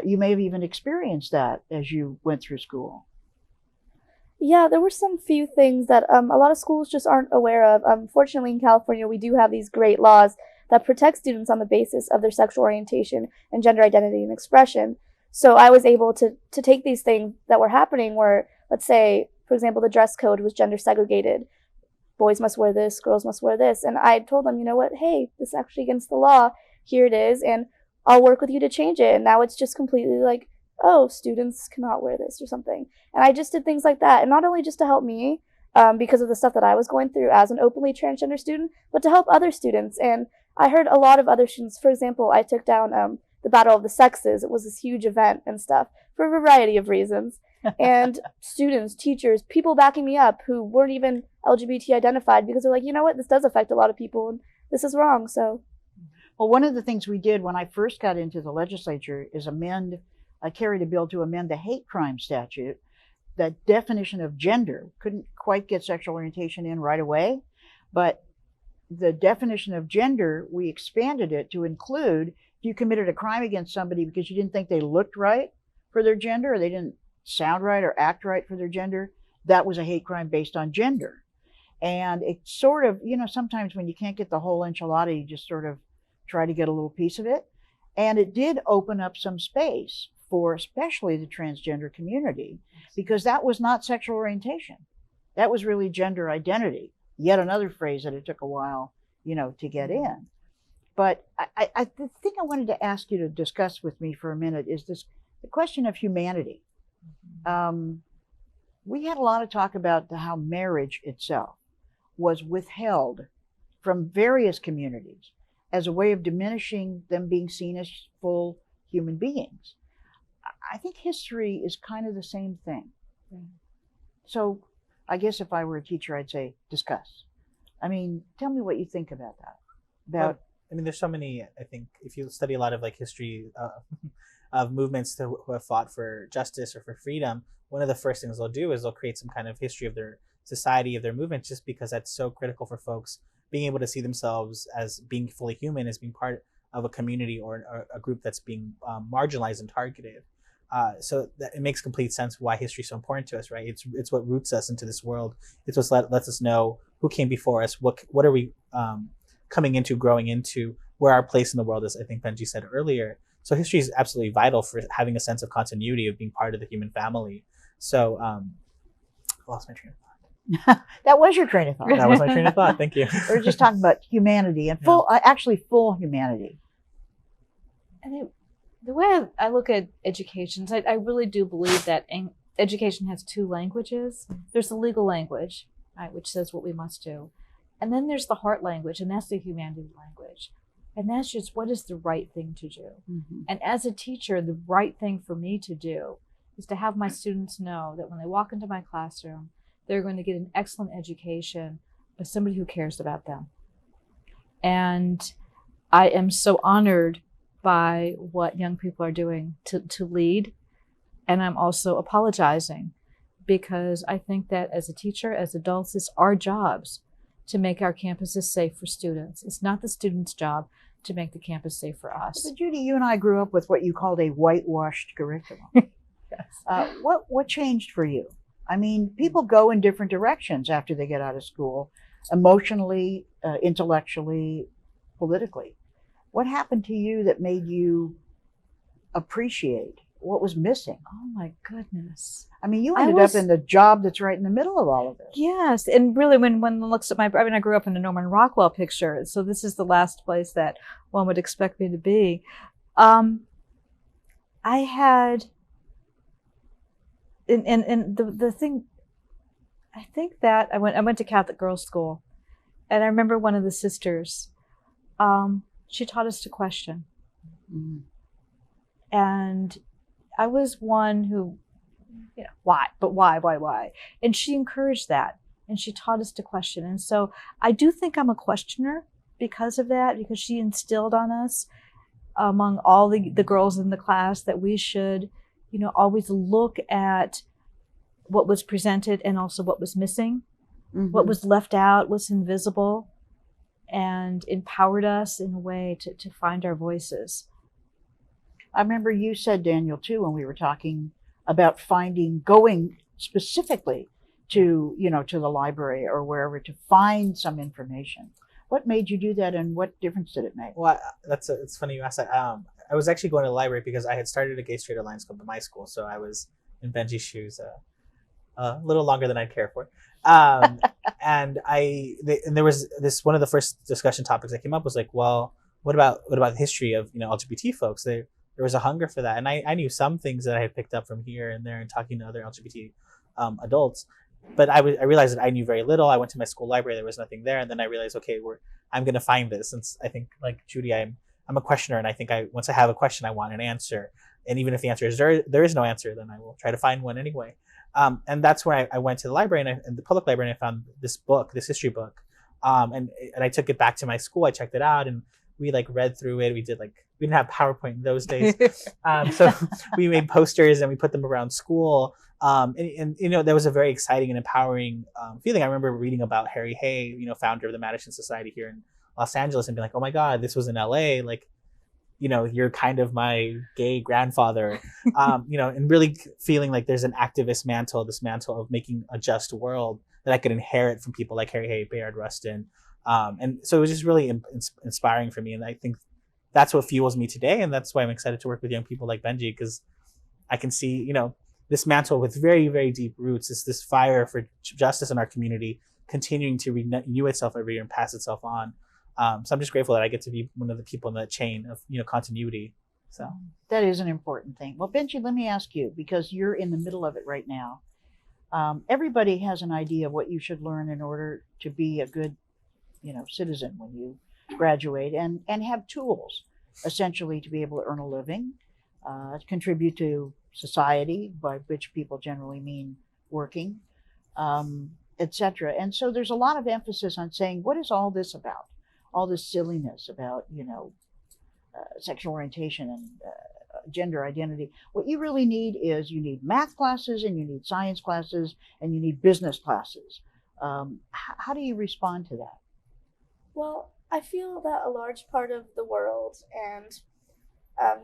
You may have even experienced that as you went through school. Yeah, there were some few things that a lot of schools just aren't aware of. Fortunately, in California, we do have these great laws that protect students on the basis of their sexual orientation and gender identity and expression. So I was able to take these things that were happening where, let's say, for example, the dress code was gender segregated. Boys must wear this, girls must wear this. And I told them, you know what, hey, this is actually against the law. Here it is, and I'll work with you to change it. And now it's just completely like, oh, students cannot wear this or something. And I just did things like that. And not only just to help me, because of the stuff that I was going through as an openly transgender student, but to help other students. And I heard a lot of other students, for example, I took down the Battle of the Sexes. It was this huge event and stuff for a variety of reasons. And students, teachers, people backing me up who weren't even LGBT identified because they're like, you know what, this does affect a lot of people and this is wrong. So, well, one of the things we did when I first got into the legislature is I carried a bill to amend the hate crime statute. That definition of gender couldn't quite get sexual orientation in right away, but the definition of gender, we expanded it to include if you committed a crime against somebody because you didn't think they looked right for their gender or they didn't sound right or act right for their gender, that was a hate crime based on gender. And it sort of, sometimes when you can't get the whole enchilada, you just sort of try to get a little piece of it. And it did open up some space for especially the transgender community, because that was not sexual orientation. That was really gender identity. Yet another phrase that it took a while, to get in. But the thing I wanted to ask you to discuss with me for a minute is the question of humanity. We had a lot of talk about how marriage itself was withheld from various communities as a way of diminishing them being seen as full human beings. I think history is kind of the same thing. So I guess if I were a teacher, I'd say, discuss. I mean, tell me what you think about that. There's so many, I think, if you study a lot of history of movements who have fought for justice or for freedom, one of the first things they'll do is they'll create some kind of history of their society, of their movement, just because that's so critical for folks being able to see themselves as being fully human, as being part of a community or a group that's being marginalized and targeted. So that it makes complete sense why history is so important to us, right? It's what roots us into this world. It's what lets us know who came before us, what are we coming into, growing into, where our place in the world is, I think Benji said earlier. So history is absolutely vital for having a sense of continuity, of being part of the human family. So I lost my train of thought. That was your train of thought. That was my train of thought. Thank you. We were just talking about humanity and full humanity. And the way I look at education, I really do believe that education has two languages. There's the legal language, right, which says what we must do. And then there's the heart language, and that's the humanity language. And that's just what is the right thing to do. Mm-hmm. And as a teacher, the right thing for me to do is to have my students know that when they walk into my classroom, they're going to get an excellent education by somebody who cares about them. And I am so honored by what young people are doing to lead. And I'm also apologizing because I think that as a teacher, as adults, it's our jobs to make our campuses safe for students. It's not the students' job to make the campus safe for us. But Judy, you and I grew up with what you called a whitewashed curriculum. Yes. What changed for you? I mean, people go in different directions after they get out of school, emotionally, intellectually, politically. What happened to you that made you appreciate what was missing? Oh my goodness. I mean, you ended up in the job that's right in the middle of all of this. Yes. And really when one looks at I grew up in a Norman Rockwell picture. So this is the last place that one would expect me to be. I had, and the thing, I think that I went to Catholic girls' school, and I remember one of the sisters, she taught us to question. Mm. And I was one who, why? But why? And she encouraged that, and she taught us to question. And so I do think I'm a questioner because of that, because she instilled on us, among all the girls in the class, that we should, always look at what was presented and also what was missing, mm-hmm. what was left out, what's invisible, and empowered us in a way to find our voices. I remember you said, Daniel, too, when we were talking about going specifically to, to the library or wherever to find some information. What made you do that, and what difference did it make? Well, it's funny you asked that. I was actually going to the library because I had started a Gay Straight Alliance Club at my school, so I was in Benji's shoes a little longer than I'd care for. And there was this, one of the first discussion topics that came up was like, well, what about the history of LGBT folks? There was a hunger for that, and I knew some things that I had picked up from here and there and talking to other LGBT adults. But I realized that I knew very little. I went to my school library, there was nothing there, and then I realized, okay, I'm going to find this. And I think, like Judy, I'm a questioner, and I think once I have a question, I want an answer. And even if the answer is there is no answer, then I will try to find one anyway. And that's where I went to the library and the public library, and I found this history book. And I took it back to my school. I checked it out, and we read through it. We didn't have PowerPoint in those days. So we made posters and we put them around school. And there was a very exciting and empowering feeling. I remember reading about Harry Hay, founder of the Madison Society here in Los Angeles, and being like, oh my God, this was in LA. You're kind of my gay grandfather, and really feeling like there's an activist mantle, this mantle of making a just world that I could inherit from people like Harry Hay, Bayard Rustin. And so it was just really inspiring for me. And I think that's what fuels me today. And that's why I'm excited to work with young people like Benji, because I can see, this mantle with very, very deep roots, is this fire for justice in our community continuing to renew itself every year and pass itself on. So I'm just grateful that I get to be one of the people in that chain of, continuity. So that is an important thing. Well, Benji, let me ask you, because you're in the middle of it right now. Everybody has an idea of what you should learn in order to be a good, citizen when you graduate, and have tools essentially to be able to earn a living, contribute to society, by which people generally mean working, etc. And so there's a lot of emphasis on saying, what is all this about? All this silliness about, sexual orientation and gender identity. What you really need is you need math classes, and you need science classes, and you need business classes. How do you respond to that? Well, I feel that a large part of the world and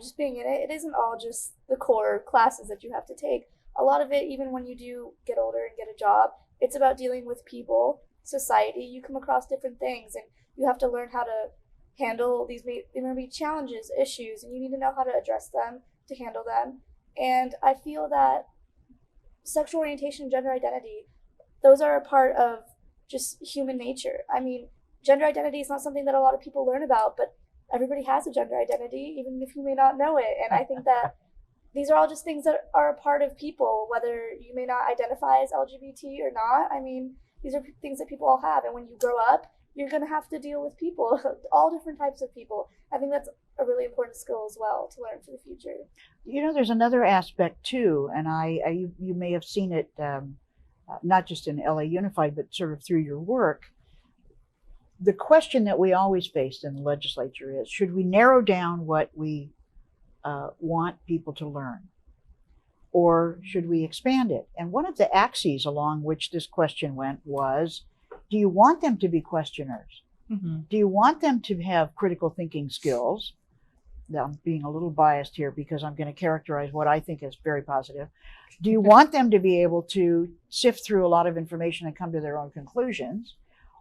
just being in it isn't all just the core classes that you have to take. A lot of it, even when you do get older and get a job, it's about dealing with people, society. You come across different things, and you have to learn how to handle these. There may be challenges, issues, and you need to know how to address them, to handle them. And I feel that sexual orientation and gender identity, those are a part of just human nature. I mean, gender identity is not something that a lot of people learn about, but everybody has a gender identity, even if you may not know it. And I think that these are all just things that are a part of people, whether you may not identify as LGBT or not. I mean, these are things that people all have. And when you grow up, you're going to have to deal with people, all different types of people. I think that's a really important skill as well to learn for the future. There's another aspect too, and you may have seen it not just in LA Unified, but sort of through your work. The question that we always face in the legislature is, should we narrow down what we want people to learn, or should we expand it? And one of the axes along which this question went was, do you want them to be questioners? Mm-hmm. Do you want them to have critical thinking skills? Now, I'm being a little biased here because I'm going to characterize what I think is very positive. Do you want them to be able to sift through a lot of information and come to their own conclusions?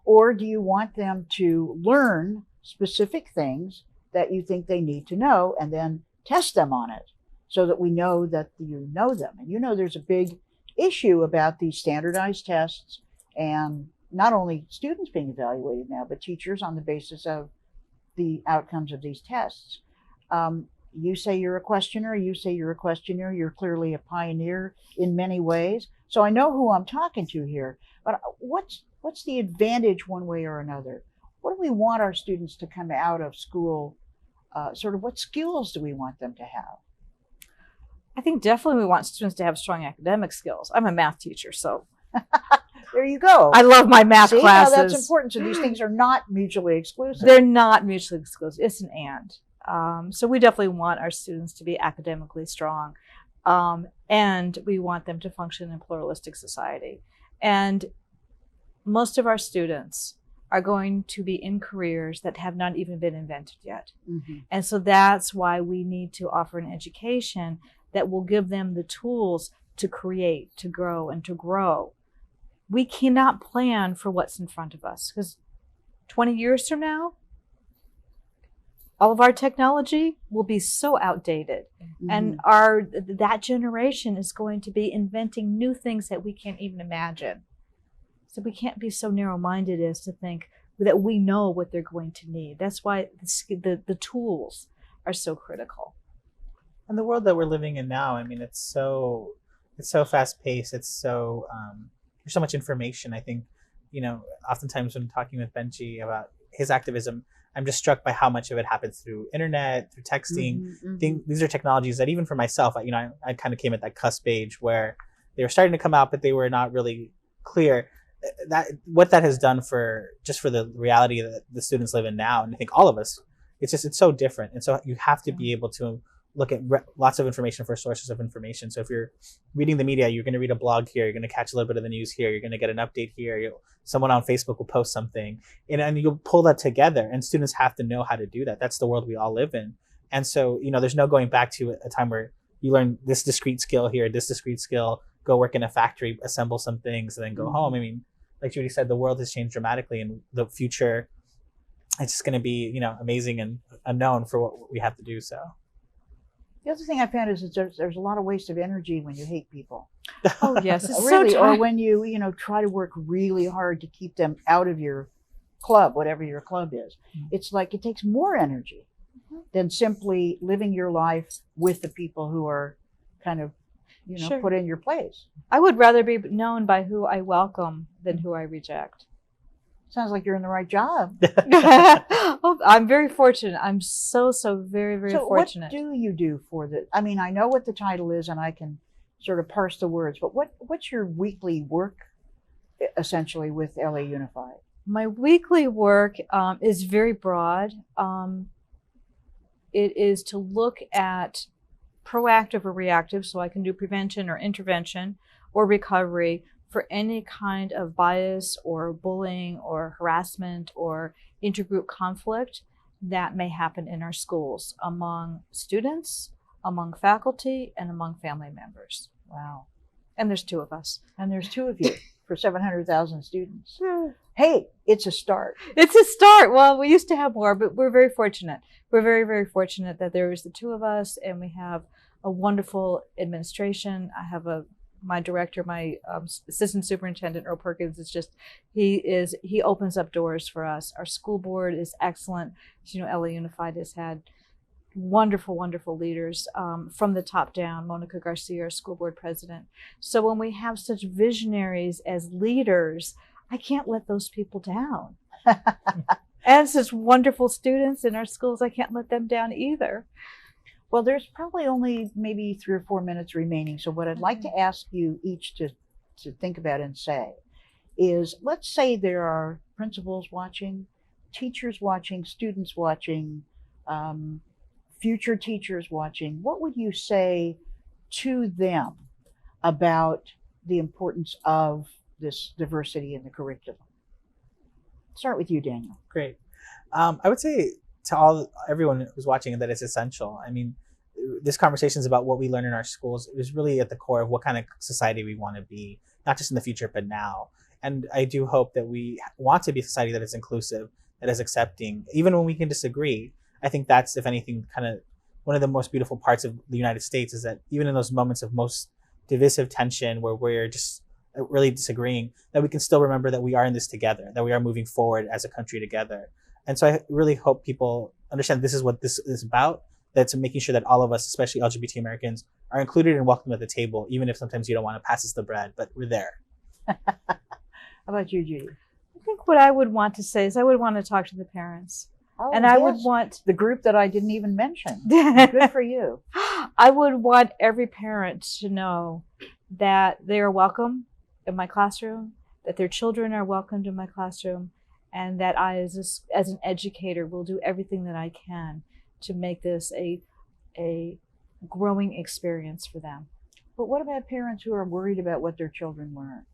Or do you want them to learn specific things that you think they need to know and then test them on it so that we know that you know them? And there's a big issue about these standardized tests, and not only students being evaluated now, but teachers on the basis of the outcomes of these tests. You say you're a questioner, you're clearly a pioneer in many ways. So I know who I'm talking to here, but what's the advantage one way or another? What do we want our students to come out of school, what skills do we want them to have? I think definitely we want students to have strong academic skills. I'm a math teacher, so. There you go. I love my math classes. Now that's important. So these things are not mutually exclusive. They're not mutually exclusive. It's an and. So we definitely want our students to be academically strong. And we want them to function in a pluralistic society. And most of our students are going to be in careers that have not even been invented yet. Mm-hmm. And so that's why we need to offer an education that will give them the tools to create, to grow, and to grow we cannot plan for what's in front of us, because 20 years from now, all of our technology will be so outdated. And that generation is going to be inventing new things that we can't even imagine. So we can't be so narrow-minded as to think that we know what they're going to need. That's why the tools are so critical. And the world that we're living in now, I mean, it's so fast-paced. It's so there's so much information. I think, oftentimes when talking with Benji about his activism, I'm just struck by how much of it happens through internet, through texting. These are technologies that even for myself, I kind of came at that cusp age where they were starting to come out, but they were not really clear. What that has done for the reality that the students live in now, and I think all of us, it's so different. And so you have to be able to look at lots of information for sources of information. So if you're reading the media, you're going to read a blog here, you're going to catch a little bit of the news here, you're going to get an update here, someone on Facebook will post something, and you'll pull that together, and students have to know how to do that. That's the world we all live in. And so, there's no going back to a time where you learn this discrete skill here, this discrete skill, go work in a factory, assemble some things, and then go home. I mean, like Judy said, the world has changed dramatically, and the future, it's just going to be, amazing and unknown for what we have to do. So the other thing I found is that there's a lot of waste of energy when you hate people. Oh yes, it's really, so or when you try to work really hard to keep them out of your club, whatever your club is. It's like it takes more energy than simply living your life with the people who are kind of put in your place. I would rather be known by who I welcome than who I reject. Sounds like you're in the right job. Well, I'm very fortunate. I'm so very, very fortunate. So what do you do for I mean, I know what the title is and I can sort of parse the words, but what's your weekly work essentially with LA Unified? My weekly work is very broad. It is to look at proactive or reactive, so I can do prevention or intervention or recovery for any kind of bias or bullying or harassment or intergroup conflict that may happen in our schools among students, among faculty, and among family members. Wow. And there's 2 of us. And there's 2 of you for 700,000 students. Hey, it's a start. It's a start. Well, we used to have more, but we're very fortunate. We're very, very fortunate that there is the 2 of us, and we have a wonderful administration. I have my director, my assistant superintendent, Earl Perkins, he opens up doors for us. Our school board is excellent. As LA Unified has had wonderful, wonderful leaders from the top down. Monica Garcia, our school board president. So when we have such visionaries as leaders, I can't let those people down. And such wonderful students in our schools, I can't let them down either. Well, there's probably only maybe 3 or 4 minutes remaining. So what I'd like to ask you each to think about and say is, let's say there are principals watching, teachers watching, students watching, future teachers watching. What would you say to them about the importance of this diversity in the curriculum? Start with you, Daniel. Great. I would say to everyone who's watching that it's essential. I mean, this conversation is about what we learn in our schools. It is really at the core of what kind of society we want to be, not just in the future, but now. And I do hope that we want to be a society that is inclusive, that is accepting, even when we can disagree. I think that's, if anything, kind of one of the most beautiful parts of the United States, is that even in those moments of most divisive tension where we're just really disagreeing, that we can still remember that we are in this together, that we are moving forward as a country together. And so I really hope people understand this is what this is about, that's making sure that all of us, especially LGBT Americans, are included and welcome at the table, even if sometimes you don't want to pass us the bread, but we're there. How about you, Judy? I think what I would want to say is I would want to talk to the parents. And I would want the group that I didn't even mention. Good for you. I would want every parent to know that they are welcome in my classroom, that their children are welcomed in my classroom, and that I, as an educator, will do everything that I can to make this a growing experience for them. But what about parents who are worried about what their children learn,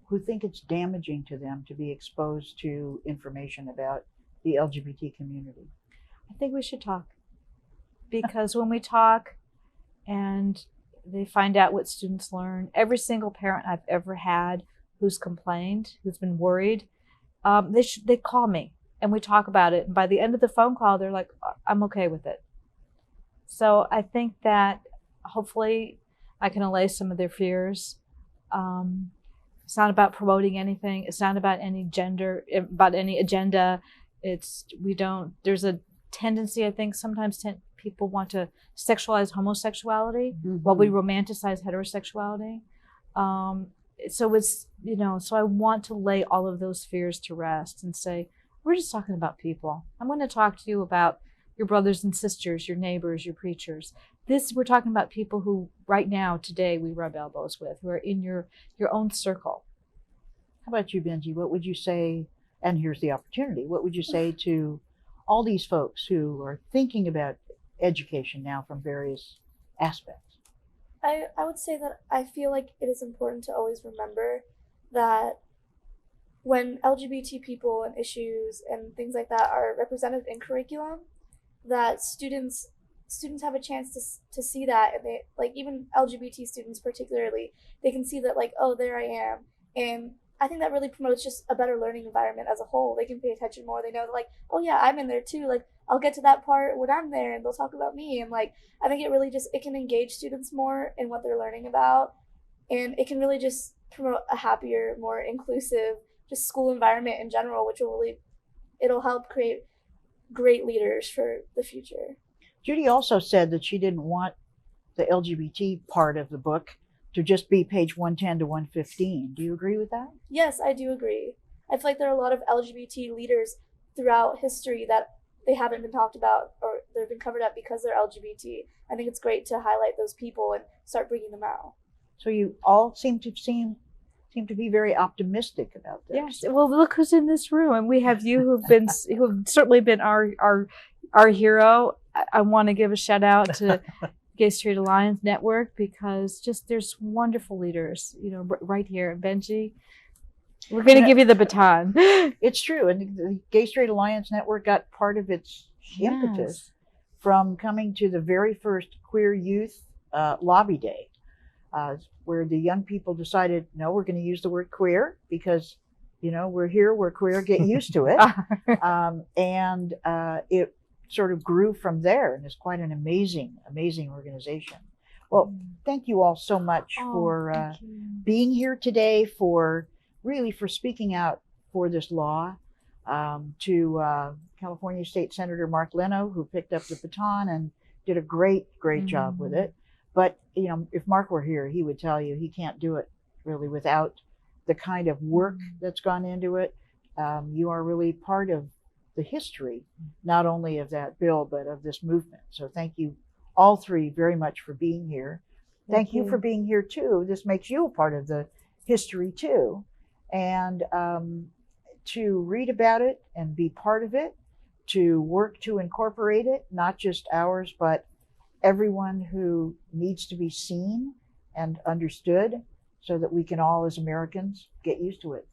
who think it's damaging to them to be exposed to information about the LGBT community? I think we should talk, because when we talk and they find out what students learn, every single parent I've ever had who's complained, who's been worried, they call me and we talk about it. And by the end of the phone call, they're like, I'm okay with it. So I think that hopefully I can allay some of their fears. It's not about promoting anything. It's not about any about any agenda. There's a tendency, I think, sometimes people want to sexualize homosexuality while we romanticize heterosexuality. So it's, so I want to lay all of those fears to rest and say, we're just talking about people. I'm going to talk to you about your brothers and sisters, your neighbors, your preachers. We're talking about people who right now, today, we rub elbows with, who are in your own circle. How about you, Benji? What would you say, and here's the opportunity, what would you say to all these folks who are thinking about education now from various aspects? I would say that I feel like it is important to always remember that when LGBT people and issues and things like that are represented in curriculum, that students have a chance to see that, and they, like, even LGBT students particularly, they can see that, like, oh, there I am. And I think that really promotes just a better learning environment as a whole. They can pay attention more. They know that, like, oh yeah, I'm in there too. Like, I'll get to that part when I'm there and they'll talk about me. And like, I think it can engage students more in what they're learning about. And it can really just promote a happier, more inclusive, just school environment in general, which it'll help create great leaders for the future. Judy also said that she didn't want the LGBT part of the book to just be page 110 to 115. Do you agree with that? Yes, I do agree. I feel like there are a lot of LGBT leaders throughout history that they haven't been talked about, or they've been covered up because they're LGBT. I think it's great to highlight those people and start bringing them out. So you all seem to be very optimistic about this. Yes. Well, look who's in this room, and we have you who've certainly been our hero. I want to give a shout out to Gay Straight Alliance Network, because there's wonderful leaders, right here. Benji, we're going to give you the baton. It's true. And the Gay Straight Alliance Network got part of its impetus from coming to the very first Queer Youth Lobby Day, where the young people decided, no, we're going to use the word queer because, we're here, we're queer, get used to it. And it sort of grew from there, and it's quite an amazing organization. Well, thank you all so much for being here today, for speaking out for this law, to California State Senator Mark Leno, who picked up the baton and did a great job with it. But if Mark were here, he would tell you he can't do it really without the kind of work that's gone into it. You are really part of the history, not only of that bill, but of this movement. So thank you all three very much for being here. Thank you for being here too. This makes you a part of the history too. And to read about it and be part of it, to work to incorporate it, not just ours, but everyone who needs to be seen and understood, so that we can all as Americans get used to it.